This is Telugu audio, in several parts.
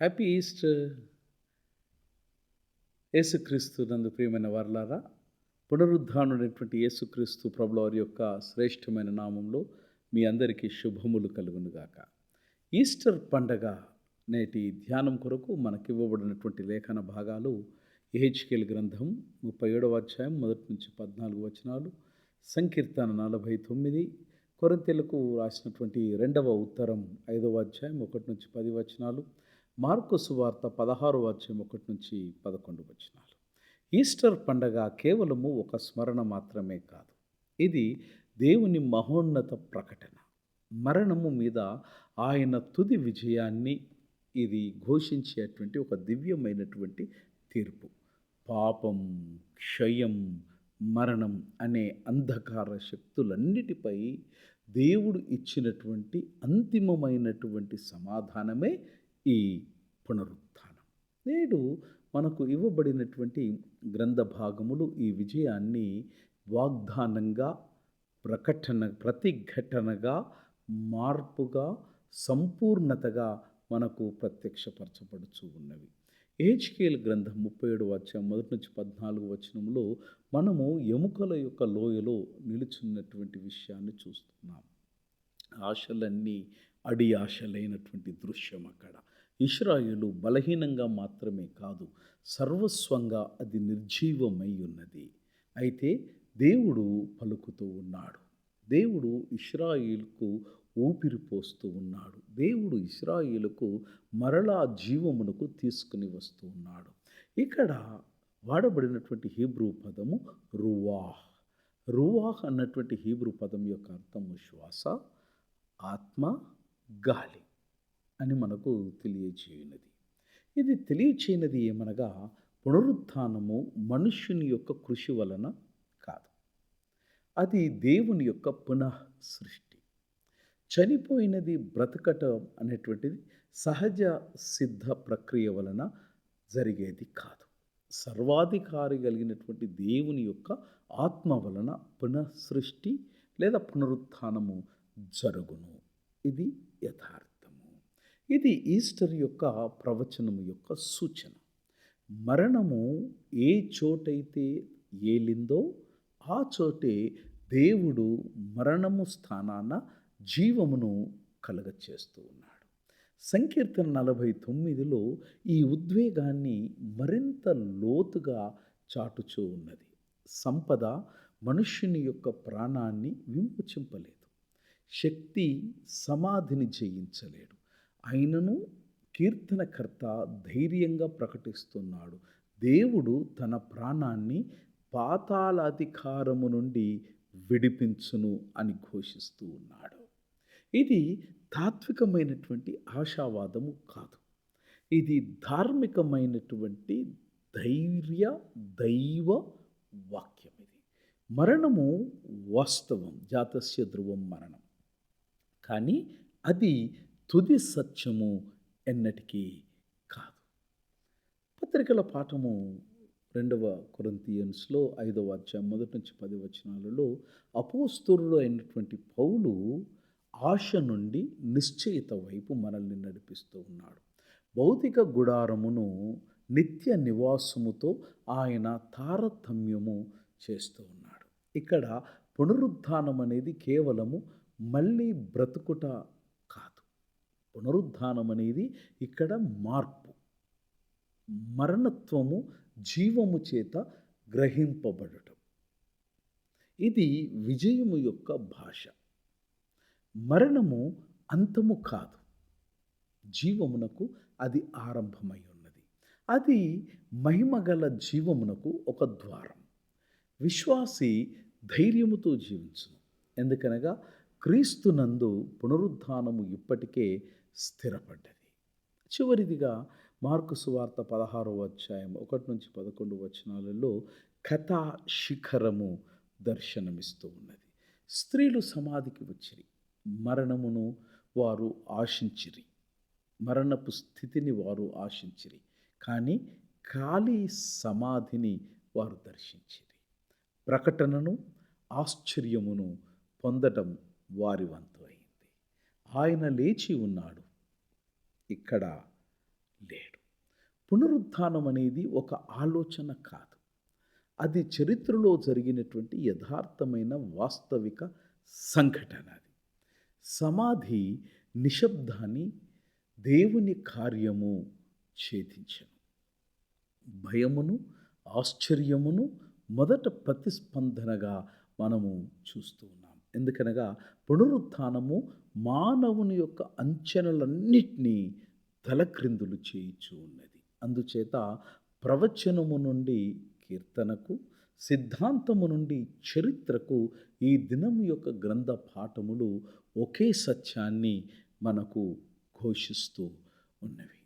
Happy Easter. యేసుక్రీస్తు నందు ప్రియమైన వారలారా, పునరుద్ధానుడైనటువంటి యేసుక్రీస్తు ప్రభుల వారి యొక్క శ్రేష్టమైన నామంలో మీ అందరికీ శుభములు కలుగునుగాక. ఈస్టర్ పండగ నేటి ధ్యానం కొరకు మనకివ్వబడినటువంటి లేఖన భాగాలు యెహెజ్కేలు గ్రంథం 37వ అధ్యాయం 1-14 వచనాలు, సంకీర్తన 49, కొరింథీయులకు రాసినటువంటి 2వ ఉత్తరం 5వ అధ్యాయం 1-10 వచనాలు, మార్కు సువార్త 16వ అధ్యాయం 1-11 వచనాలు. ఈస్టర్ పండగ కేవలము ఒక స్మరణ మాత్రమే కాదు. ఇది దేవుని మహోన్నత ప్రకటన. మరణము మీద ఆయన తుది విజయాన్ని ఇది ఘోషించేటువంటి ఒక దివ్యమైనటువంటి తీర్పు. పాపం, క్షయం, మరణం అనే అంధకార శక్తులన్నిటిపై దేవుడు ఇచ్చినటువంటి అంతిమమైనటువంటి సమాధానమే ఈ పునరుత్థానం. నేడు మనకు ఇవ్వబడినటువంటి గ్రంథ భాగములు ఈ విజయాన్ని వాగ్దానంగా, ప్రతిఘటనగా, మార్పుగా, సంపూర్ణతగా మనకు ప్రత్యక్షపరచబడుచూ ఉన్నవి. యెహెజ్కేలు గ్రంథం 37వ అధ్యాయం 1-14 వచనంలో మనము ఎముకల యొక్క లోయలో నిలుచున్నటువంటి విషయాన్ని చూస్తున్నాం. ఆశలన్నీ అడి ఆశలైనటువంటి దృశ్యం అక్కడ. ఇశ్రాయేలు బలహీనంగా మాత్రమే కాదు, సర్వస్వంగా అది నిర్జీవమై ఉన్నది. అయితే దేవుడు పలుకుతూ ఉన్నాడు. దేవుడు ఇశ్రాయేలుకు ఊపిరి పోస్తూ ఉన్నాడు. దేవుడు ఇశ్రాయేలుకు మరలా జీవమునకు తీసుకుని వస్తూ ఉన్నాడు. ఇక్కడ వాడబడినటువంటి హీబ్రూ పదము రువాహ్. రువాహ్ అన్నటువంటి హీబ్రూ పదం యొక్క అర్థము శ్వాస, ఆత్మ, గాలి అని మనకు తెలియచేయున్నది. ఇది తెలియచేయనది ఏమనగా, పునరుత్థానము మనుష్యుని యొక్క కృషి వలన కాదు, అది దేవుని యొక్క పునః సృష్టి. చనిపోయినది బ్రతకటం అనేటువంటిది సహజ సిద్ధ ప్రక్రియ వలన జరిగేది కాదు. సర్వాధికారి కలిగినటువంటి దేవుని యొక్క ఆత్మ వలన పునఃసృష్టి లేదా పునరుత్థానము జరుగును. ఇది యథార్థము. ఇది ఈస్టర్ యొక్క ప్రవచనము యొక్క సూచన. మరణము ఏ చోటైతే ఏలిందో ఆ చోటే దేవుడు మరణము స్థానాన జీవమును కలుగచేస్తూ ఉన్నాడు. సంకీర్తన 49లో ఈ ఉద్వేగాన్ని మరింత లోతుగా చాటుచూ ఉన్నది. సంపద మనుష్యుని యొక్క ప్రాణాన్ని విమోచింపలేదు. శక్తి సమాధిని జయించలేడు. అయినను కీర్తనకర్త ధైర్యంగా ప్రకటిస్తున్నాడు, దేవుడు తన ప్రాణాన్ని పాతాళాధికారము నుండి విడిపించును అని ఘోషిస్తూ ఉన్నాడు. ఇది తాత్వికమైనటువంటి ఆశావాదము కాదు. ఇది ధార్మికమైనటువంటి దైవ వాక్యం. ఇది మరణము వాస్తవం, జాతస్య ధ్రువం మరణం. కానీ అది తుది సత్యము ఎన్నటికీ కాదు. పత్రికల పాఠము 2వ కొరింథీయులో 5వ అధ్యాయం 1-10 వచనాలలో అపోస్తలుడు అయినటువంటి పౌలు ఆశ నుండి నిశ్చయిత వైపు మనల్ని నడిపిస్తూ ఉన్నాడు. భౌతిక గుడారమును నిత్య నివాసముతో ఆయన తారతమ్యము చేస్తూ ఉన్నాడు. ఇక్కడ పునరుత్థానం అనేది కేవలము మళ్ళీ బ్రతుకుట కాదు. పునరుత్థానం అనేది ఇక్కడ మార్పు, మరణత్వము జీవము చేత గ్రహింపబడటం. ఇది విజయము యొక్క భాష. మరణము అంతము కాదు, జీవమునకు అది ఆరంభమై ఉన్నది. అది మహిమగల జీవమునకు ఒక ద్వారం. విశ్వాసి ధైర్యముతో జీవించును, ఎందుకనగా క్రీస్తునందు పునరుత్థానము ఇప్పటికే స్థిరపడ్డది. చివరిదిగా మార్కు సువార్త 16వ అధ్యాయం 1-11 వచనాలలో కథా శిఖరము దర్శనమిస్తూ ఉన్నది. స్త్రీలు సమాధికి వచ్చిరి, మరణమును వారు ఆశించిరి, మరణపు స్థితిని వారు ఆశించిరి, కానీ ఖాళీ సమాధిని వారు దర్శించిరి. ప్రకటనను, ఆశ్చర్యమును పొందడం వారి వంతు అయింది. ఆయన లేచి ఉన్నాడు. ఇక్కడ లేడు. పునరుత్థానం అనేది ఒక ఆలోచన కాదు. అది చరిత్రలో జరిగినటువంటి యథార్థమైన వాస్తవిక సంఘటన అది. సమాధి నిశ్శబ్దాన్ని దేవుని కార్యము ఛేదించెను. భయమును, ఆశ్చర్యమును మొదట ప్రతిస్పందనగా మనము చూస్తూ ఉన్నాం. ఎందుకనగా పునరుత్థానము మానవుని యొక్క అంచనలన్నిటినీ తలక్రిందులు చేయుచూ ఉన్నది. అందుచేత ప్రవచనము నుండి కీర్తనకు, సిద్ధాంతము నుండి చరిత్రకు ఈ దినం యొక్క గ్రంథ పాఠములు ఒకే సత్యాన్ని మనకు ఘోషిస్తూ ఉన్నవి.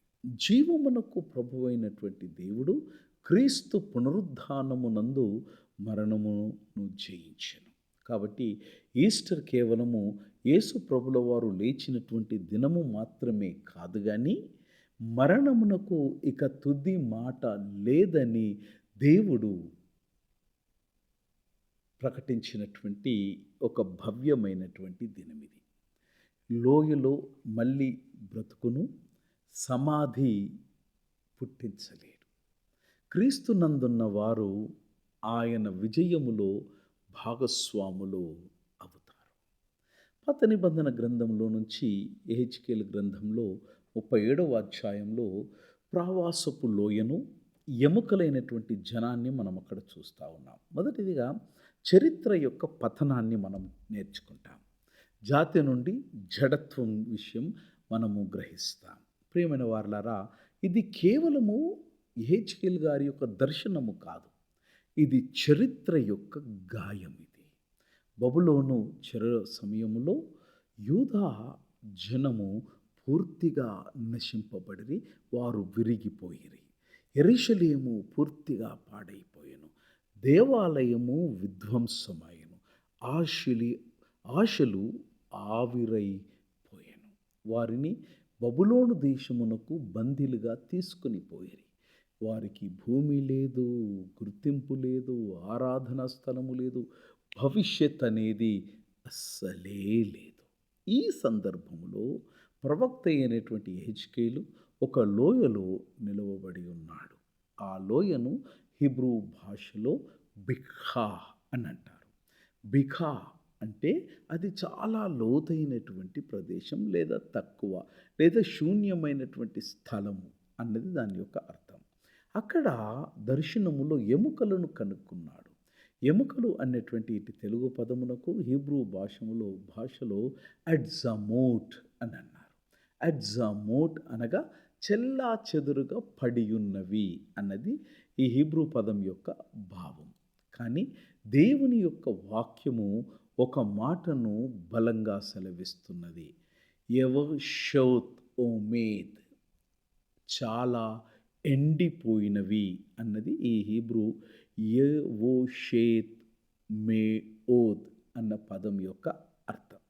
జీవమునకు ప్రభువైనటువంటి దేవుడు క్రీస్తు పునరుద్ధానమునందు మరణమును జయించెను. కాబట్టి ఈస్టర్ కేవలము యేసు ప్రభుల వారు లేచినటువంటి దినము మాత్రమే కాదు కానీ, మరణమునకు ఇక తుది మాట లేదని దేవుడు ప్రకటించినటువంటి ఒక భవ్యమైనటువంటి దినమిది. లోయలో మళ్ళీ బ్రతుకును, సమాధి పుట్టించలేడు. క్రీస్తునందున్న వారు ఆయన విజయములో భాగస్వాములు అవుతారు. పాత నిబంధన గ్రంథంలో నుంచి యెహెజ్కేలు గ్రంథంలో 37వ అధ్యాయంలో ప్రావాసపు లోయను, ఎముకలైనటువంటి జనాన్ని మనం అక్కడ చూస్తూ ఉన్నాం. మొదటిదిగా చరిత్ర యొక్క పతనాన్ని మనం నేర్చుకుంటాం. జాతి నుండి జడత్వం విషయం మనము గ్రహిస్తాం. ప్రియమైన వారలారా, ఇది కేవలము యెహెజ్కేలు గారి యొక్క దర్శనము కాదు, ఇది చరిత్ర యొక్క గాయం. ఇది బబులోను చెర సమయములో యూదా జనము పూర్తిగా నశింపబడిరి, వారు విరిగిపోయిరి. యెరూషలేము పూర్తిగా పాడైపోయెను, దేవాలయము విధ్వంసమయ్యను, ఆశలు ఆవిరైపోయెను. వారిని బబులోను దేశమునకు బందీలుగా తీసుకొని పోయిరి. వారికి భూమి లేదు, గుర్తింపు లేదు, ఆరాధనా స్థలము లేదు, భవిష్యత్ అనేది అస్సలే లేదు. ఈ సందర్భంలో ప్రవక్త అయినటువంటి యెహెజ్కేలు ఒక లోయలో నిలవబడి ఉన్నాడు. ఆ లోయను హీబ్రూ భాషలో బిఖా అని అంటారు. బిఖా అంటే అది చాలా లోతైనటువంటి ప్రదేశం, లేదా తక్కువ, లేదా శూన్యమైనటువంటి స్థలము అన్నది దాని యొక్క అర్థం. అక్కడ దర్శనములో ఎముకలను కనుక్కున్నాడు. ఎముకలు అనేటువంటి ఇటు తెలుగు పదమునకు హీబ్రూ భాషలో అడ్జమోట్ అని అన్నారు. అడ్జమోట్ అనగా చెల్లా చెదురుగా పడియున్నవి అన్నది ఈ హీబ్రూ పదం యొక్క భావం. కానీ దేవుని యొక్క వాక్యము ఒక మాటను బలంగా సెలవిస్తున్నది. యెవషోత్ ఓమేద్, చాలా ఎండిపోయినవి అన్నది ఈ హీబ్రూ యెవోషేత్ మేఓద్ అన్న పదం యొక్క అర్థం.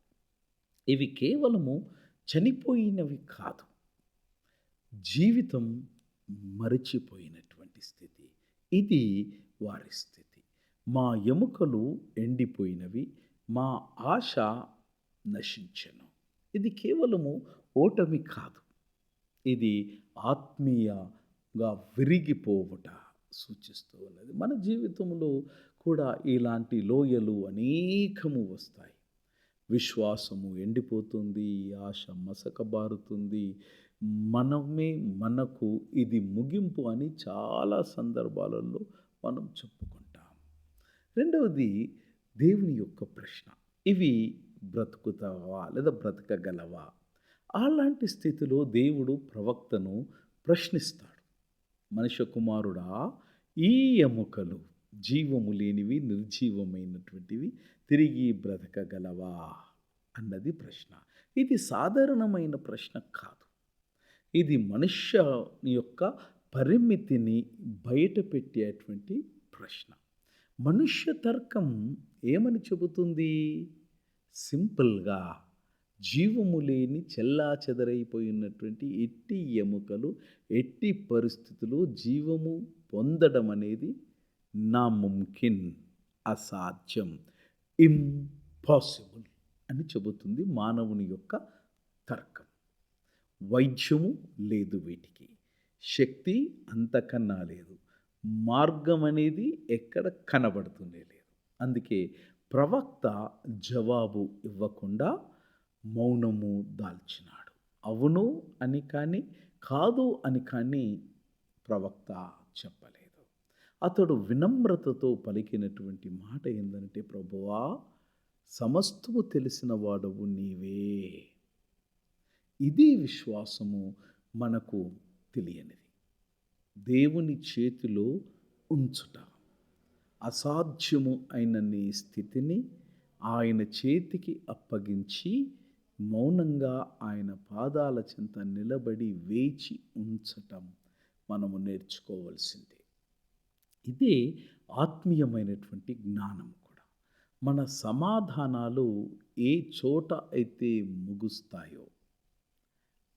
ఇవి కేవలము చనిపోయినవి కాదు, జీవితం మరచిపోయినటువంటి స్థితి. ఇది వారి స్థితి. మా ఎముకలు ఎండిపోయినవి, మా ఆశ నశించెను. ఇది కేవలము ఓటమి కాదు, ఇది ఆత్మీయంగా విరిగిపోవుట సూచిస్తూ ఉన్నది. మన జీవితంలో కూడా ఇలాంటి లోయలు అనేకము వస్తాయి. విశ్వాసము ఎండిపోతుంది, ఆశ మసకబారుతుంది, మనకు ఇది ముగింపు అని చాలా సందర్భాలలో మనం చెప్పుకుంటాం. రెండవది దేవుని యొక్క ప్రశ్న, ఇవి బ్రతుకుతావా లేదా బ్రతకగలవా? అలాంటి స్థితిలో దేవుడు ప్రవక్తను ప్రశ్నిస్తాడు. మనుష్య కుమారుడా, ఈ ఎముకలు జీవము లేనివి, నిర్జీవమైనటువంటివి తిరిగి బ్రతకగలవా అన్నది ప్రశ్న. ఇది సాధారణమైన ప్రశ్న కాదు, ఇది మనుష్యుని యొక్క పరిమితిని బయటపెట్టేటువంటి ప్రశ్న. మనుష్య తర్కం ఏమని చెబుతుంది? సింపుల్గా, జీవము లేని చెల్లా చెదరైపోయినటువంటి ఎట్టి ఎముకలు ఎట్టి పరిస్థితుల్లో జీవము పొందడం అనేది నాముమ్కిన్, అసాధ్యం, ఇంపాసిబుల్ అని చెబుతుంది మానవుని యొక్క తర్కం. వైద్యము లేదు వీటికి, శక్తి అంతకన్నా లేదు. మార్గం అనేది ఎక్కడ కనబడుతూనే లేదు. అందుకే ప్రవక్త జవాబు ఇవ్వకుండా మౌనము దాల్చినాడు. అవును అని కానీ, కాదు అని కానీ ప్రవక్త చెప్పలేదు. అతడు వినమ్రతతో పలికినటువంటి మాట ఏందంటే, ప్రభువా, సమస్తము తెలిసిన వాడవు నీవే. ఇది విశ్వాసము మనకు తెలియనిది. దేవుని చేతిలో ఉంచుట. అసాధ్యము అయిన నీ స్థితిని ఆయన చేతికి అప్పగించి మౌనంగా ఆయన పాదాల చెంత నిలబడి వేచి ఉంచటం మనము నేర్చుకోవలసిందే. ఇదే ఆత్మీయమైనటువంటి జ్ఞానం కూడా. మన సమాధానాలు ఏ చోట అయితే ముగుస్తాయో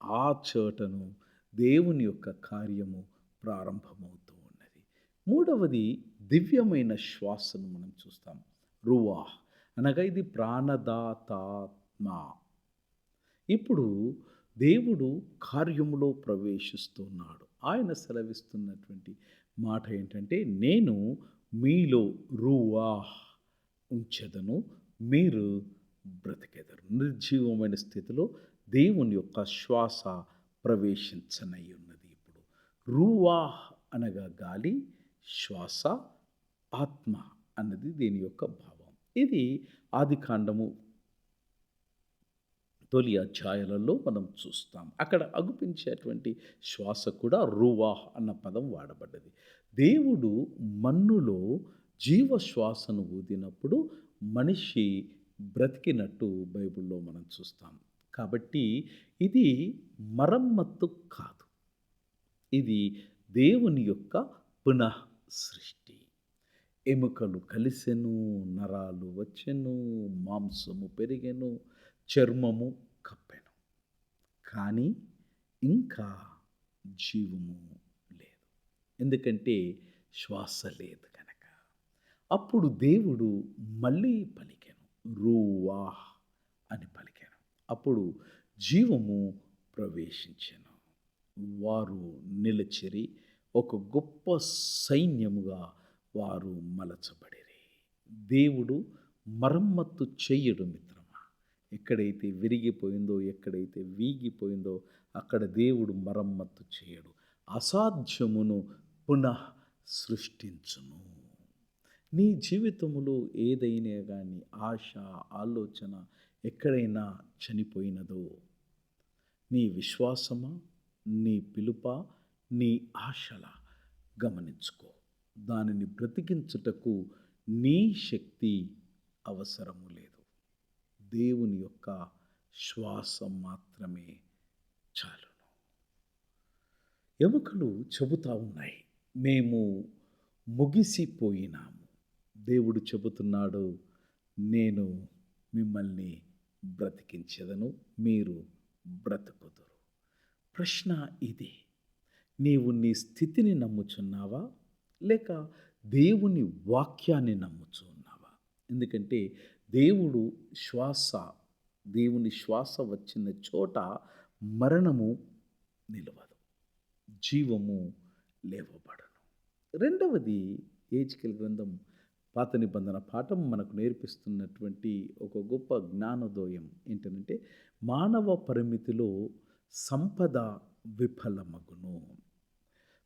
ఆ చోటను దేవుని యొక్క కార్యము ప్రారంభమవుతూ ఉన్నది. మూడవది దివ్యమైన శ్వాసను మనం చూస్తాం. రువాహ్ అనగా ఇది ప్రాణదాతాత్మ. ఇప్పుడు దేవుడు కార్యములో ప్రవేశిస్తున్నాడు. ఆయన సెలవిస్తున్నటువంటి మాట ఏంటంటే, నేను మీలో రువాహ్ ఉంచెదను, మీరు బ్రతికెదరు. నిర్జీవమైన స్థితిలో దేవుని యొక్క శ్వాస ప్రవేశించనై ఉన్నది. ఇప్పుడు రూవాహ్ అనగా గాలి, శ్వాస, ఆత్మ అన్నది దీని యొక్క భావం. ఇది ఆదికాండము తొలి అధ్యాయాలలో మనం చూస్తాం. అక్కడ అగుపించేటువంటి శ్వాస కూడా రూవాహ్ అన్న పదం వాడబడ్డది. దేవుడు మన్నులో జీవశ్వాసను ఊదినప్పుడు మనిషి బ్రతికినట్టు బైబిల్లో మనం చూస్తాం. కాబట్టి ఇది మరమ్మత్తు కాదు. ఇది దేవుని యొక్క పునః సృష్టి. ఎముకలు కలిసెను, నరాలు వచ్చెను, మాంసము పెరిగెను, చర్మము కప్పెను. కానీ ఇంకా జీవము లేదు. ఎందుకంటే శ్వాస లేదు కనుక. అప్పుడు దేవుడు మళ్ళీ పలికెను, రూవాహ్ అని పలికెను. అప్పుడు జీవము ప్రవేశించెను. వారు నిలచిరి, ఒక గొప్ప సైన్యముగా వారు మలచబడిరి. దేవుడు మరమ్మత్తు చెయ్యడు మిత్రమా. ఎక్కడైతే విరిగిపోయిందో, ఎక్కడైతే వీగిపోయిందో అక్కడ దేవుడు మరమ్మత్తు చేయడు. అసాధ్యమును పునః సృష్టించును. నీ జీవితములో ఏదైనా కానీ ఆశ, ఆలోచన ఎక్కడైనా చనిపోయినదో, నీ విశ్వాసమా, నీ పిలుప, నీ ఆశల గమనించుకో. దానిని బ్రతికించుటకు నీ శక్తి అవసరము లేదు. దేవుని యొక్క శ్వాస మాత్రమే చాలును. ఎముకలు చెబుతా ఉన్నాయి, మేము ముగిసిపోయినాము. దేవుడు చెబుతున్నాడు, నేను మిమ్మల్ని బ్రతికించెదను, మీరు బ్రతుకుదురు. ప్రశ్న ఇది, నీవు నీ స్థితిని నమ్ముచున్నావా, లేక దేవుని వాక్యాన్ని నమ్ముచు ఉన్నావా? ఎందుకంటే దేవుని శ్వాస వచ్చిన చోట మరణము నిలవదు, జీవము లేవబడను. రెండవది, హెజ్కేలు గ్రంథం పాత నిబంధన పాఠం మనకు నేర్పిస్తున్నటువంటి ఒక గొప్ప జ్ఞానోదయం ఏంటంటే, మానవ పరిమితిలో సంపద విఫలమగును.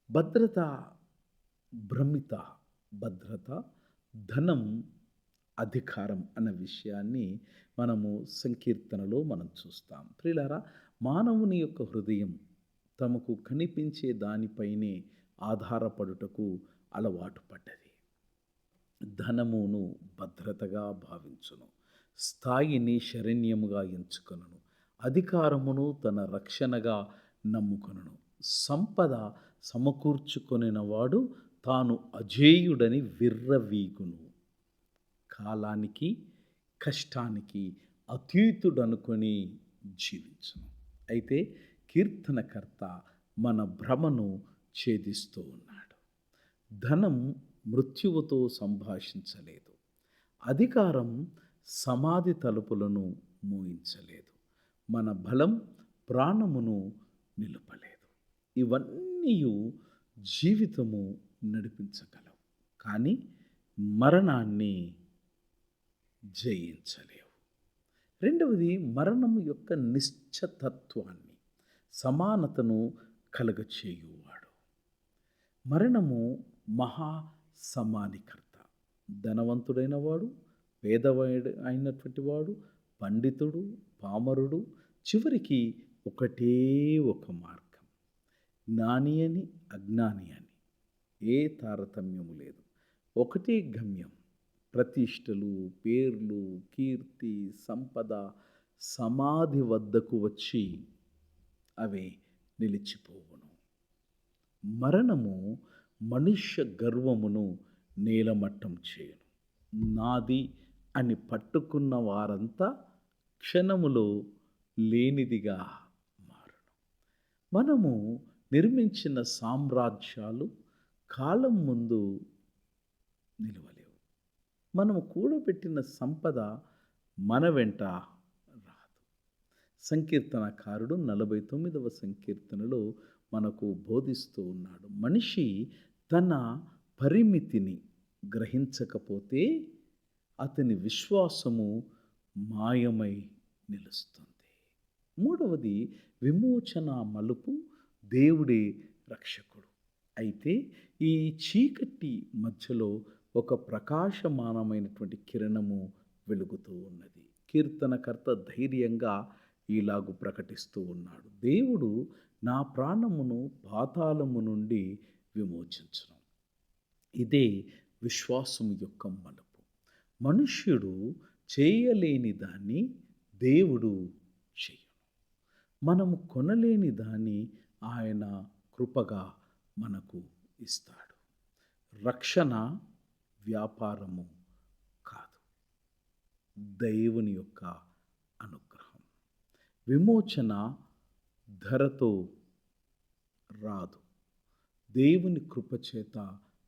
భద్రత భద్రత, ధనం, అధికారం అన్న విషయాన్ని మనము సంకీర్తనలో మనం చూస్తాం. ప్రియులారా, మానవుని యొక్క హృదయం తమకు కనిపించే దానిపైనే ఆధారపడుటకు అలవాటు పడ్డది. ధనమును భద్రతగా భావించును, స్థాయిని శరణ్యముగా ఎంచుకొనును, అధికారమును తన రక్షణగా నమ్ముకొనును. సంపద సమకూర్చుకొనినవాడు తాను అజేయుడని విర్రవీగును. కాలానికి, కష్టానికి అతీతుడనుకొని జీవించును. అయితే కీర్తనకర్త మన భ్రమను ఛేదిస్తూ ఉన్నాడు. ధనం మృత్యువుతో సంభాషించలేదు, అధికారం సమాధి తలుపులను మూయించలేదు, మన బలం ప్రాణమును నిలుపలేదు. ఇవన్నీ అన్నీయు జీవితము నడిపించగలవు. కానీ మరణాన్ని జయించలేవు. రెండవది మరణము యొక్క నిశ్చతత్వాన్ని, సమానతను కలగచేయువాడు. మరణము మహా సమానికర్త. ధనవంతుడైన వాడు, పేదవాడు అయినటువంటి వాడు, పండితుడు, పామరుడు, చివరికి ఒకటే ఒక మార్గం. జ్ఞాని అని, అజ్ఞాని అని ఏ తారతమ్యము లేదు. ఒకటే గమ్యం. ప్రతిష్టలు, పేర్లు, కీర్తి, సంపద సమాధి వద్దకు వచ్చి అవి నిలిచిపోవును. మరణము మనుష్య గర్వమును నేలమట్టం చేయును. నాది అని పట్టుకున్న వారంతా క్షణములో లేనిదిగా మారును. మనము నిర్మించిన సామ్రాజ్యాలు కాలం ముందు నిలవలేవు. మనము కూడబెట్టిన సంపద మన వెంట రాదు. సంకీర్తనకారుడు 49వ సంకీర్తనలో మనకు బోధిస్తూ ఉన్నాడు. మనిషి తన పరిమితిని గ్రహించకపోతే అతని విశ్వాసము మాయమై నిలుస్తుంది. మూడవది విమోచన మలుపు, దేవుడే రక్షకుడు. అయితే ఈ చీకటి మధ్యలో ఒక ప్రకాశమానమైనటువంటి కిరణము వెలుగుతూ ఉన్నది. కీర్తనకర్త ధైర్యంగా ఇలాగు ప్రకటిస్తూ ఉన్నాడు. దేవుడు నా ప్రాణమును పాతాళము నుండి విమోచించును. ఇదే విశ్వాసము యొక్క మలుపు. మనుష్యుడు చేయలేని దాన్ని దేవుడు చెయ్యును. మనము కొనలేని దాన్ని ఆయన కృపగా మనకు ఇస్తాడు. రక్షణ వ్యాపారము కాదు, దేవుని యొక్క అనుగ్రహం. విమోచన ధరతో రాదు, దేవుని కృపచేత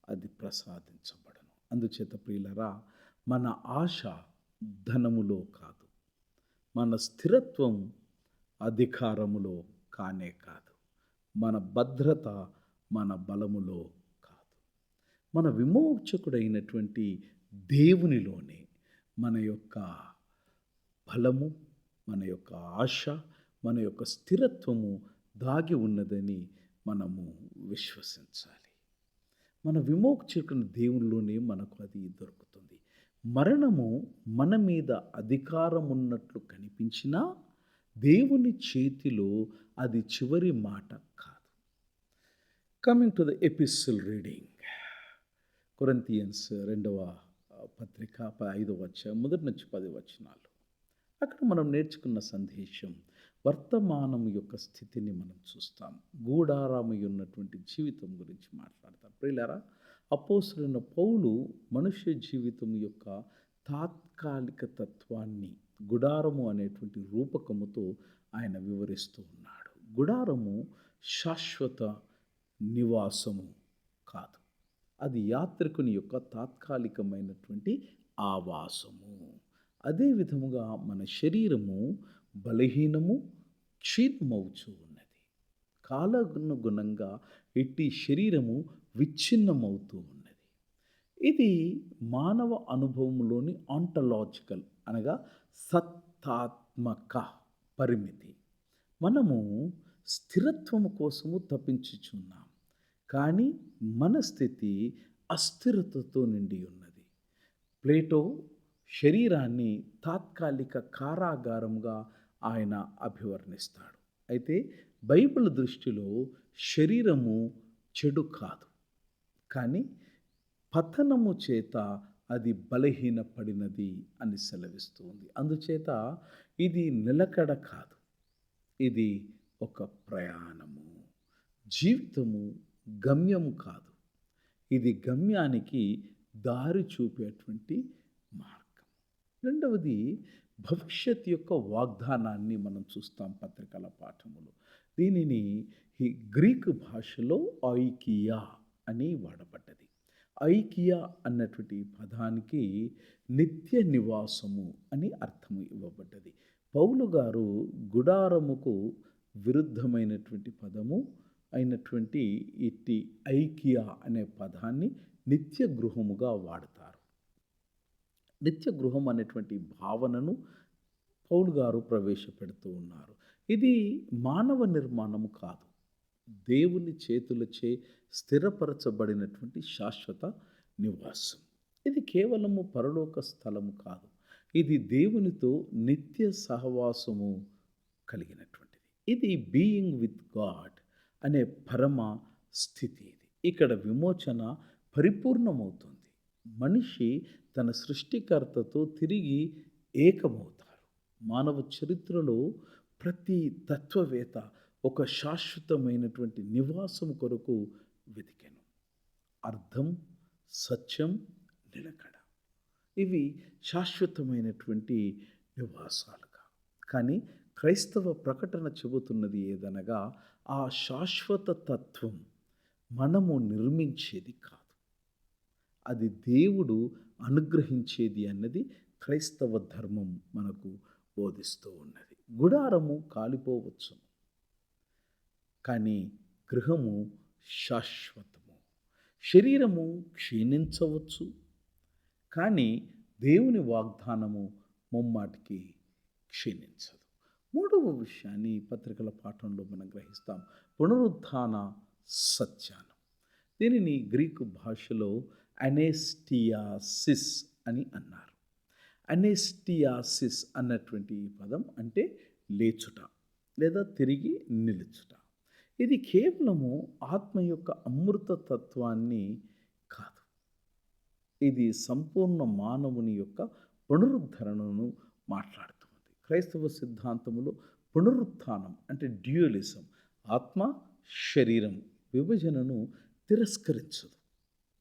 అది ప్రసాదించబడను. అందుచేత ప్రియులరా, మన ఆశ ధనములో కాదు, మన స్థిరత్వం అధికారములో కానే కాదు, మన భద్రత మన బలములో కాదు. మన విమోచకుడైనటువంటి దేవునిలోనే మన యొక్క బలము, మన యొక్క ఆశ, మన యొక్క స్థిరత్వము దాగి ఉన్నదని మనము విశ్వసించాలి. మన విమోచకుని దేవునిలోనే మనకు అది దొరుకుతుంది. మరణము మన మీద అధికారం ఉన్నట్లు కనిపించినా దేవుని చేతిలో అది చివరి మాట కాదు. Coming to the epistle reading, Corinthians 2వ పత్రిక 5వ అధ్యాయం 1 నుంచి 10 వచనాలు. అక్కడ మనం నేర్చుకున్న సందేశం వర్తమానం యొక్క స్థితిని మనం చూస్తాం. గూడారమై ఉన్నటువంటి జీవితం గురించి మాట్లాడతాం. ప్రియులారా, అపోస్తలుడైన పౌలు మనుష్య జీవితం యొక్క తాత్కాలిక తత్వాన్ని గుడారము అనేటువంటి రూపకముతో ఆయన వివరిస్తూ ఉన్నాడు. గుడారము శాశ్వత నివాసము కాదు, అది యాత్రికుని యొక్క తాత్కాలికమైనటువంటి ఆవాసము. అదే విధముగా మన శరీరము బలహీనము, క్షీణమవుచూ ఉన్నది. కాలానుగుణంగా ఇట్టి శరీరము విచ్ఛిన్నమవుతూ ఉన్నది. ఇది మానవ అనుభవంలోని ఆంటలాజికల్ అనగా సత్తాత్మక పరిమితి. మనము స్థిరత్వము కోసము తప్పించుచున్నాం, కానీ మన స్థితి అస్థిరతతో నిండి ఉన్నది. ప్లేటో శరీరాన్ని తాత్కాలిక కారాగారంగా ఆయన అభివర్ణిస్తాడు. అయితే బైబిల్ దృష్టిలో శరీరము చెడు కాదు, కానీ పతనము చేత అది బలహీనపడినది అని సెలవిస్తుంది. అందుచేత ఇది నిలకడ కాదు, ఇది ఒక ప్రయాణము. జీవితము గమ్యము కాదు, ఇది గమ్యానికి దారి చూపేటువంటి మార్గం. రెండవది భవిష్యత్ యొక్క వాగ్దానాన్ని మనం చూస్తాం పత్రికల పాఠములో. దీనిని ఈ గ్రీకు భాషలో ఐకియా అని వాడబడ్డది. ఐకియా అన్నటువంటి పదానికి నిత్య నివాసము అని అర్థము ఇవ్వబడ్డది. పౌలు గారు గుడారముకు విరుద్ధమైనటువంటి పదము అయినటువంటి ఇట్టి ఐకియా అనే పదాన్ని నిత్య గృహముగా వాడతారు. నిత్య గృహం అనేటువంటి భావనను పౌలు గారు ప్రవేశపెడుతూ ఉన్నారు. ఇది మానవ నిర్మాణము కాదు. దేవుని చేతులచే స్థిరపరచబడినటువంటి శాశ్వత నివాసం. ఇది కేవలము పరలోక స్థలము కాదు. ఇది దేవునితో నిత్య సహవాసము కలిగినటువంటిది. ఇది బీయింగ్ విత్ గాడ్ అనే పరమ స్థితి ఇది. ఇక్కడ విమోచన పరిపూర్ణమవుతుంది. మనిషి తన సృష్టికర్తతో తిరిగి ఏకమవుతారు. మానవ చరిత్రలో ప్రతి తత్వవేత్త ఒక శాశ్వతమైనటువంటి నివాసం కొరకు వెతికెను. అర్థం, సత్యం, నిలకడ, ఇవి శాశ్వతమైనటువంటి నివాసాలుగా. కానీ క్రైస్తవ ప్రకటన చెబుతున్నది ఏదనగా, ఆ శాశ్వత తత్వం మనము నిర్మించేది కాదు, అది దేవుడు అనుగ్రహించేది అన్నది క్రైస్తవ ధర్మం మనకు బోధిస్తూ ఉన్నది. గుడారము కాలిపోవచ్చు, కానీ గృహము శాశ్వతము. శరీరము క్షీణించవచ్చు, కానీ దేవుని వాగ్దానము ముమ్మాటికి క్షీణించదు. మూడవ విషయాన్ని పత్రికల పాఠంలో మనం గ్రహిస్తాం, పునరుత్థాన సత్యానం. దీనిని గ్రీకు భాషలో అనెస్టియాసిస్ అని అన్నారు. అనెస్టియాసిస్ అన్నటువంటి ఈ పదం అంటే లేచుట లేదా తిరిగి నిలుచుట. ఇది కేవలము ఆత్మ యొక్క అమృత తత్వాన్ని కాదు, ఇది సంపూర్ణ మానవుని యొక్క పునరుద్ధరణను మాట్లాడుతుంది. క్రైస్తవ సిద్ధాంతములో పునరుత్థానం అంటే డ్యూయలిజం, ఆత్మ శరీరం విభజనను తిరస్కరించదు.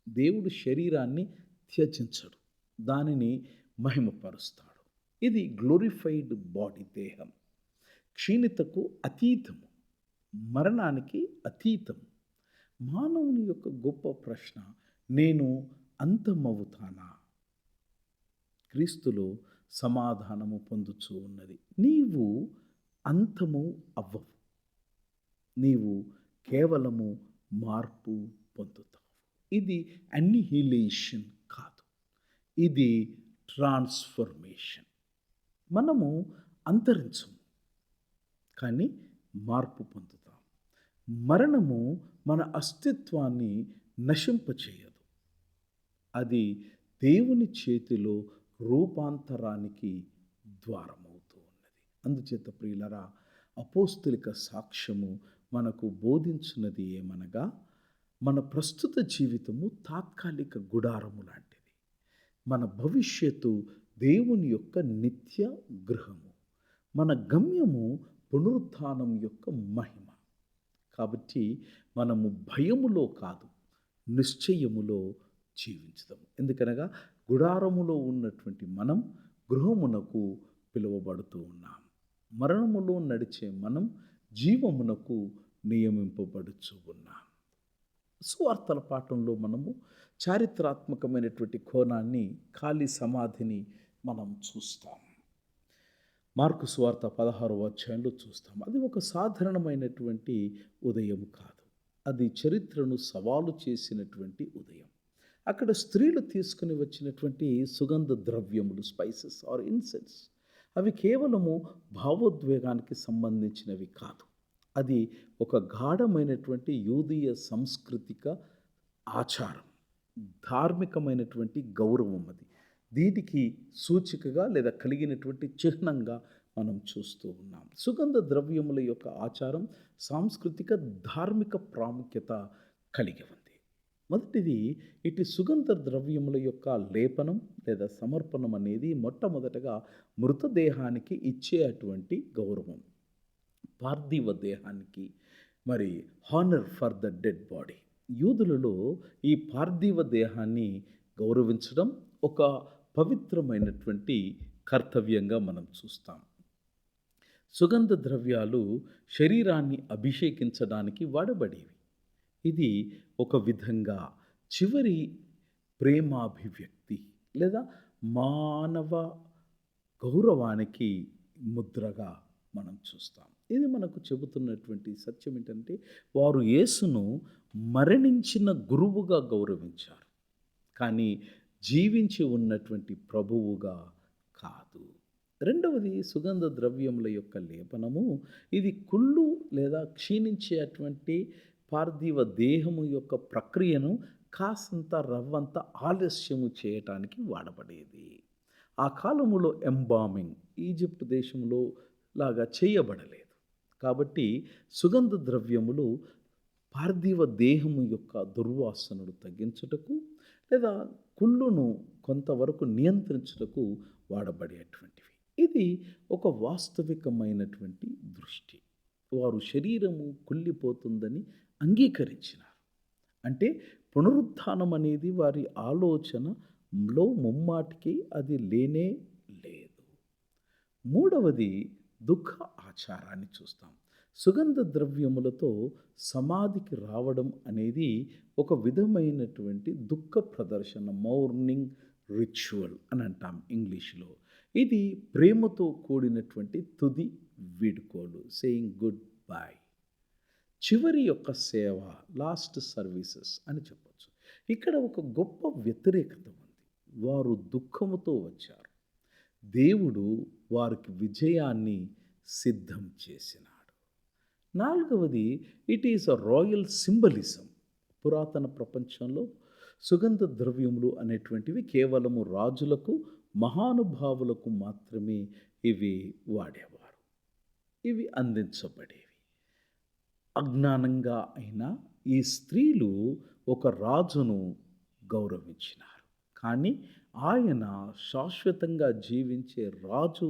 దేవుడు శరీరాన్ని త్యజించడు, దానిని మహిమపరుస్తాడు. ఇది గ్లోరిఫైడ్ బాడీ, దేహం క్షీణతకు అతీతము, మరణానికి అతీతం. మానవుని యొక్క గొప్ప ప్రశ్న, నేను అంతమవుతానా? క్రీస్తులో సమాధానము పొందుచూ ఉన్నది. నీవు అంతము అవ్వవు, నీవు కేవలము మార్పు పొందుతావు. ఇది అన్నిహిలేషన్ కాదు, ఇది ట్రాన్స్ఫర్మేషన్. మనము అంతరించము, కానీ మార్పు పొందుతాం. మరణము మన అస్తిత్వాన్ని నశింపచేయదు, అది దేవుని చేతిలో రూపాంతరానికి ద్వారమవుతూ ఉన్నది. అందుచేత ప్రియులరా, అపోస్తలిక సాక్ష్యము మనకు బోధించినది ఏమనగా, మన ప్రస్తుత జీవితము తాత్కాలిక గుడారము లాంటిది. మన భవిష్యత్తు దేవుని యొక్క నిత్య గృహము. మన గమ్యము పునరుత్థానం యొక్క మహిమ. కాబట్టి మనము భయములో కాదు, నిశ్చయములో జీవించుదాము. ఎందుకనగా గుడారములో ఉన్నటువంటి మనం గృహమునకు పిలువబడుతూ ఉన్నాం. మరణములో నడిచే మనం జీవమునకు నియమింపబడుచు ఉన్నాం. సువార్తల పాఠంలో మనము చారిత్రాత్మకమైనటువంటి కోణాన్ని, ఖాళీ సమాధిని మనం చూస్తాం. మార్కు సువార్త 16వ అధ్యాయంలో చూస్తాం. అది ఒక సాధారణమైనటువంటి ఉదయం కాదు, అది చరిత్రను సవాలు చేసినటువంటి ఉదయం. అక్కడ స్త్రీలు తీసుకుని వచ్చినటువంటి సుగంధ ద్రవ్యములు, స్పైసెస్ ఆర్ ఇన్సెన్స్, అవి కేవలము భావోద్వేగానికి సంబంధించినవి కాదు. అది ఒక గాఢమైనటువంటి యూదీయ సాంస్కృతిక ఆచారం, ధార్మికమైనటువంటి గౌరవం. అది దీనికి సూచికగా లేదా కలిగినటువంటి చిహ్నంగా మనం చూస్తూ ఉన్నాం. సుగంధ ద్రవ్యముల యొక్క ఆచారం సాంస్కృతిక ధార్మిక ప్రాముఖ్యత కలిగి ఉంది. మొదటిది, ఇటు సుగంధ ద్రవ్యముల యొక్క లేపనం లేదా సమర్పణం అనేది మొట్టమొదటగా మృతదేహానికి ఇచ్చే అటువంటి గౌరవం, పార్థివ దేహానికి, మరి honour for the dead body. యూదులలో ఈ పార్థివ దేహాన్ని గౌరవించడం ఒక పవిత్రమైనటువంటి కర్తవ్యంగా మనం చూస్తాం. సుగంధ ద్రవ్యాలు శరీరాన్ని అభిషేకించడానికి వాడబడేవి. ఇది ఒక విధంగా చివరి ప్రేమాభివ్యక్తి లేదా మానవ గౌరవానికి ముద్రగా మనం చూస్తాం. ఇది మనకు చెబుతున్నటువంటి సత్యం ఏంటంటే, వారు యేసును మరణించిన గురువుగా గౌరవించారు. కానీ జీవించి ఉన్నటువంటి ప్రభువుగా కాదు. రెండవది సుగంధ ద్రవ్యముల యొక్క లేపనము. ఇది కుళ్ళు లేదా క్షీణించేటువంటి పార్థివ దేహము యొక్క ప్రక్రియను కాసంత రవ్వంత ఆలస్యము చేయటానికి వాడబడేది. ఆ కాలములో ఎంబామింగ్ ఈజిప్ట్ దేశంలో లాగా చేయబడలేదు. కాబట్టి సుగంధ ద్రవ్యములు పార్థివ దేహము యొక్క దుర్వాసనను తగ్గించుటకు లేదా కుళ్ళును కొంతవరకు నియంత్రించుటకు వాడబడేటువంటివి. ఇది ఒక వాస్తవికమైనటువంటి దృష్టి. వారు శరీరము కుళ్ళిపోతుందని అంగీకరించినారు. అంటే పునరుత్థానం అనేది వారి ఆలోచనలో ముమ్మాటికి అది లేనే లేదు. మూడవది దుఃఖ ఆచారాన్ని చూస్తాం. సుగంధ ద్రవ్యములతో సమాధికి రావడం అనేది ఒక విధమైనటువంటి దుఃఖ ప్రదర్శన, మౌర్నింగ్ రిచువల్ అని అంటాం ఇంగ్లీష్లో. ఇది ప్రేమతో కూడినటువంటి తుది వీడ్కోలు, సేయింగ్ గుడ్ బై, చివరి యొక్క సేవ, లాస్ట్ సర్వీసెస్ అని చెప్పొచ్చు. ఇక్కడ ఒక గొప్ప వ్యతిరేకత ఉంది. వారు దుఃఖముతో వచ్చారు. దేవుడు వారికి విజయాన్ని సిద్ధం చేసినాడు. నాలుగవది, it is a royal symbolism. పురాతన ప్రపంచంలో సుగంధ ద్రవ్యములు అనేటువంటివి కేవలము రాజులకు, మహానుభావులకు మాత్రమే ఇవి వాడేవారు. ఇవి అందించబడేవి. అజ్ఞానంగా అయినా ఈ స్త్రీలు ఒక రాజును గౌరవించినారు. కానీ ఆయన శాశ్వతంగా జీవించే రాజు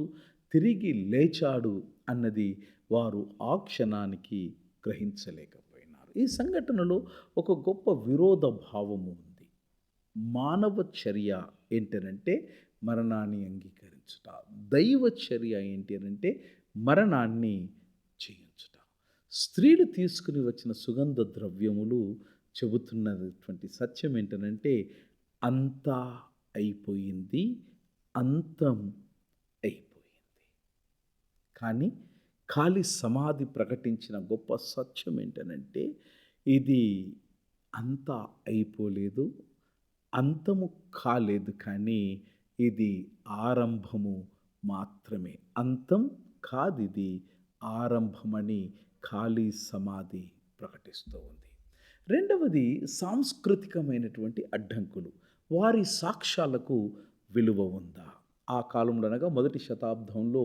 తిరిగి లేచాడు అన్నది వారు ఆ క్షణానికి గ్రహించలేకపోయినారు. ఈ సంఘటనలో ఒక గొప్ప విరోధ భావము ఉంది. మానవ చర్య ఏంటనంటే మరణాన్ని అంగీకరించుట, దైవ చర్య ఏంటి అనంటే మరణాన్ని చేయించుట. స్త్రీలు తీసుకుని వచ్చిన సుగంధ ద్రవ్యములు చెబుతున్నటువంటి సత్యం ఏంటనంటే అంతా అయిపోయింది, అంతం అయిపోయింది. కానీ ఖాళీ సమాధి ప్రకటించిన గొప్ప సత్యం ఏంటనంటే ఇది అంతా అయిపోలేదు, అంతము కాలేదు, కానీ ఇది ఆరంభము మాత్రమే. అంతం కాదిది ఆరంభమని ఖాళీ సమాధి ప్రకటిస్తూ ఉంది. రెండవది సాంస్కృతికమైనటువంటి అడ్డంకులు. వారి సాక్ష్యాలకు విలువ ఉందా? ఆ కాలంలో అనగా మొదటి శతాబ్దంలో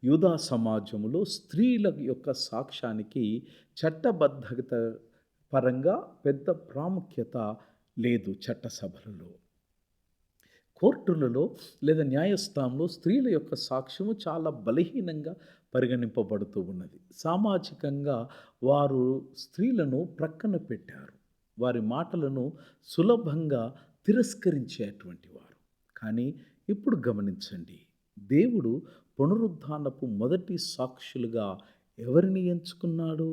యూదా సమాజంలో స్త్రీల యొక్క సాక్ష్యానికి చట్టబద్ధత పరంగా పెద్ద ప్రాముఖ్యత లేదు. చట్టసభలలో, కోర్టులలో లేదా న్యాయస్థానంలో స్త్రీల యొక్క సాక్ష్యము చాలా బలహీనంగా పరిగణింపబడుతూ ఉన్నది. సామాజికంగా వారు స్త్రీలను ప్రక్కన పెట్టారు. వారి మాటలను సులభంగా తిరస్కరించేటువంటి వారు. కానీ ఇప్పుడు గమనించండి, దేవుడు పునరుద్ధానపు మొదటి సాక్షులుగా ఎవరిని ఎంచుకున్నాడు?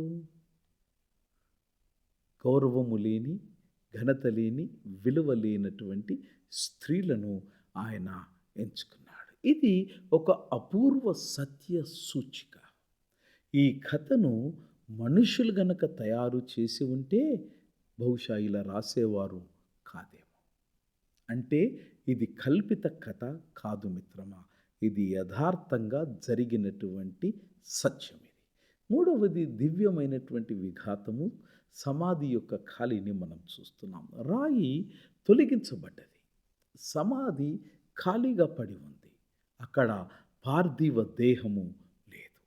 గౌరవము లేని, ఘనత లేని, విలువ లేనటువంటి స్త్రీలను ఆయన ఎంచుకున్నాడు. ఇది ఒక అపూర్వ సత్య సూచిక. ఈ కథను మనుషులు గనక తయారు చేసి ఉంటే బహుశా ఇలా రాసేవారు కాదేమో. అంటే ఇది కల్పిత కథ కాదు మిత్రమా, ఇది యథార్థంగా జరిగినటువంటి సత్యం. ఇది మూడవది దివ్యమైనటువంటి విఘాతము. సమాధి యొక్క ఖాళీని మనం చూస్తున్నాం. రాయి తొలగించబడ్డది, సమాధి ఖాళీగా పడి ఉంది. అక్కడ పార్థివ దేహము లేదు,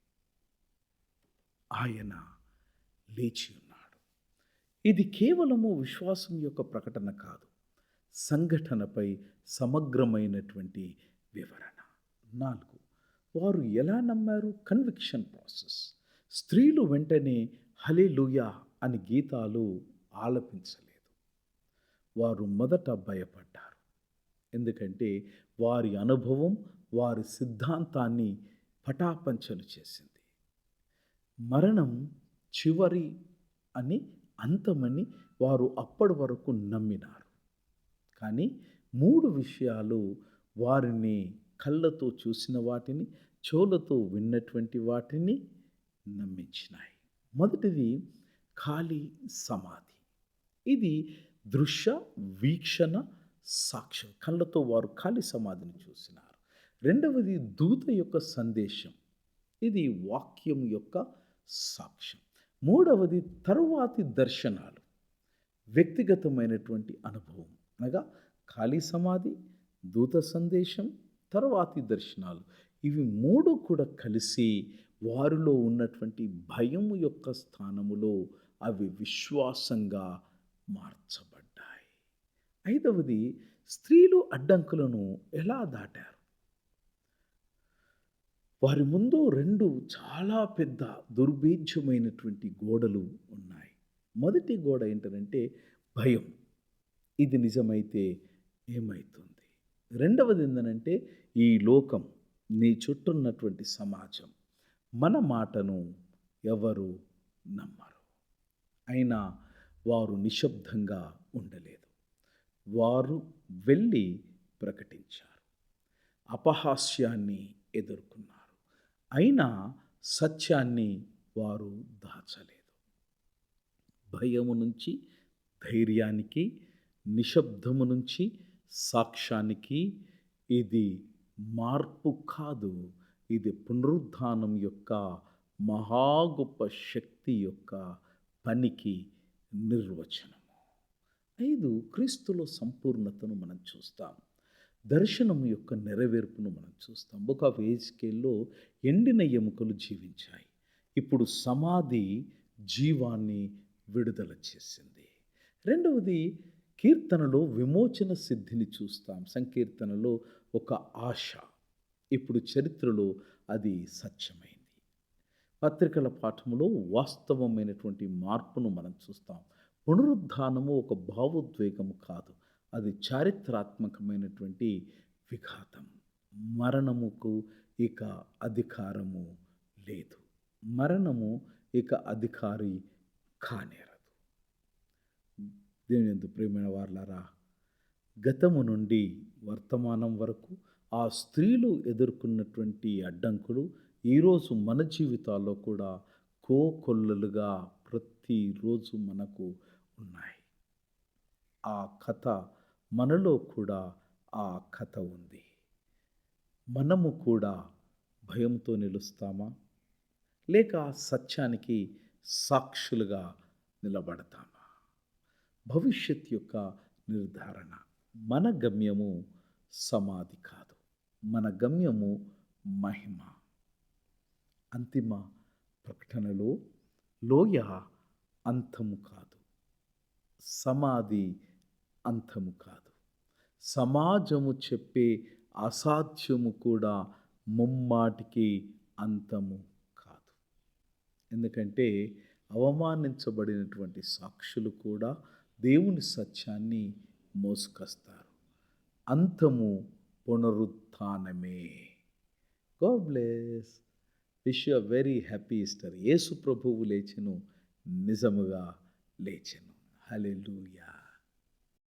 ఆయన లేచి ఉన్నాడు. ఇది కేవలము విశ్వాసం యొక్క ప్రకటన కాదు, సంఘటనపై సమగ్రమైనటువంటి వివరణ. 4, వారు ఎలా నమ్మారు? Conviction process. స్త్రీలు వెంటనే హల్లెలూయా అని గీతాలు ఆలపించలేదు. వారు మొదట భయపడ్డారు. ఎందుకంటే వారి అనుభవం వారి సిద్ధాంతాన్ని పటాపంచలు చేసింది. మరణం చివరి అని, అంతమని వారు అప్పటి వరకు నమ్మినారు. కానీ 3 విషయాలు వారిని కళ్ళతో చూసిన వాటిని, చెవులతో విన్నటువంటి వాటిని నమ్మించినాయి. మొదటిది ఖాళీ సమాధి. ఇది దృశ్య వీక్షణ సాక్ష్యం. కళ్ళతో వారు ఖాళీ సమాధిని చూసినారు. రెండవది దూత యొక్క సందేశం. ఇది వాక్యం యొక్క సాక్ష్యం. మూడవది తరువాతి దర్శనాలు, వ్యక్తిగతమైనటువంటి అనుభవం. అనగా ఖాళీ సమాధి, దూత సందేశం, తరువాతి దర్శనాలు. ఇవి మూడు కూడా కలిసి వారిలో ఉన్నటువంటి భయము యొక్క స్థానములో అవి విశ్వాసంగా మార్చబడ్డాయి. ఐదవది స్త్రీలు అడ్డంకులను ఎలా దాటారు? వారి ముందు రెండు చాలా పెద్ద దుర్భేద్యమైనటువంటి గోడలు ఉన్నాయి. మొదటి గోడ ఏంటంటే భయం. ఇది నిజమైతే ఏమైతుంది? రెండవది ఏంటంటే ఈ లోకం, నీ చుట్టూ ఉన్నటువంటి సమాజం, మన మాటను ఎవరు నమ్మరు. అయినా వారు నిశ్శబ్దంగా ఉండలేదు. వారు వెళ్ళి ప్రకటించారు. అపహాస్యాన్ని ఎదుర్కొన్నారు. అయినా సత్యాన్ని వారు దాచలేదు. భయము నుంచి ధైర్యానికి, నిశ్శబ్దము నుంచి సాక్ష్యానికి ఇది మార్పు కాదు. ఇది పునరుద్ధానం యొక్క మహా గొప్ప శక్తి యొక్క పనికి నిర్వచనము. 5 క్రీస్తులో సంపూర్ణతను మనం చూస్తాం. దర్శనము యొక్క నెరవేర్పును మనం చూస్తాం. బుక్ ఆఫ్ ఎజెకియేల్లో ఎండిన ఎముకలు జీవించాయి. ఇప్పుడు సమాధి జీవాన్ని విడుదల చేసింది. రెండవది కీర్తనలో విమోచన సిద్ధిని చూస్తాం. సంకీర్తనలో ఒక ఆశ, ఇప్పుడు చరిత్రలో అది సత్యమైంది. పత్రికల పాఠములో వాస్తవమైనటువంటి మార్పును మనం చూస్తాం. పునరుద్ధానము ఒక భావోద్వేగము కాదు, అది చారిత్రాత్మకమైనటువంటి విఘాతం. మరణముకు ఇక అధికారము లేదు. మరణము ఇక అధికారి కానేరదు. దేవుని ప్రియమైన వారలారా, గతము నుండి వర్తమానం వరకు ఆ స్త్రీలు ఎదుర్కొన్నటువంటి అడ్డంకులు ఈరోజు మన జీవితాల్లో కూడా కోకొల్లలుగా ప్రతిరోజు మనకు ఉన్నాయి. ఆ కథ మనలో కూడా ఆ కథ ఉంది. మనము కూడా భయంతో నిలుస్తామా? లేక సత్యానికి సాక్షులుగా నిలబడతామా? భవిష్యత్ యొక్క నిర్ధారణ. మన గమ్యము సమాధి కాదు, మన గమ్యము మహిమ. అంతిమ ప్రకటనలో లోయ అంతము కాదు, సమాధి అంతము కాదు, సమాజము చెప్పే అసాధ్యము కూడా ముమ్మాటికి అంతము కాదు. ఎందుకంటే అవమానించబడినటువంటి సాక్షులు కూడా దేవుని సత్యాన్ని మోసుకొస్తారు. అంతము పునరుత్థానమే. God bless. Wish you very happy Easter. Yesu ప్రభువు లేచెను, నిజముగా లేచెను. హల్లెలూయా.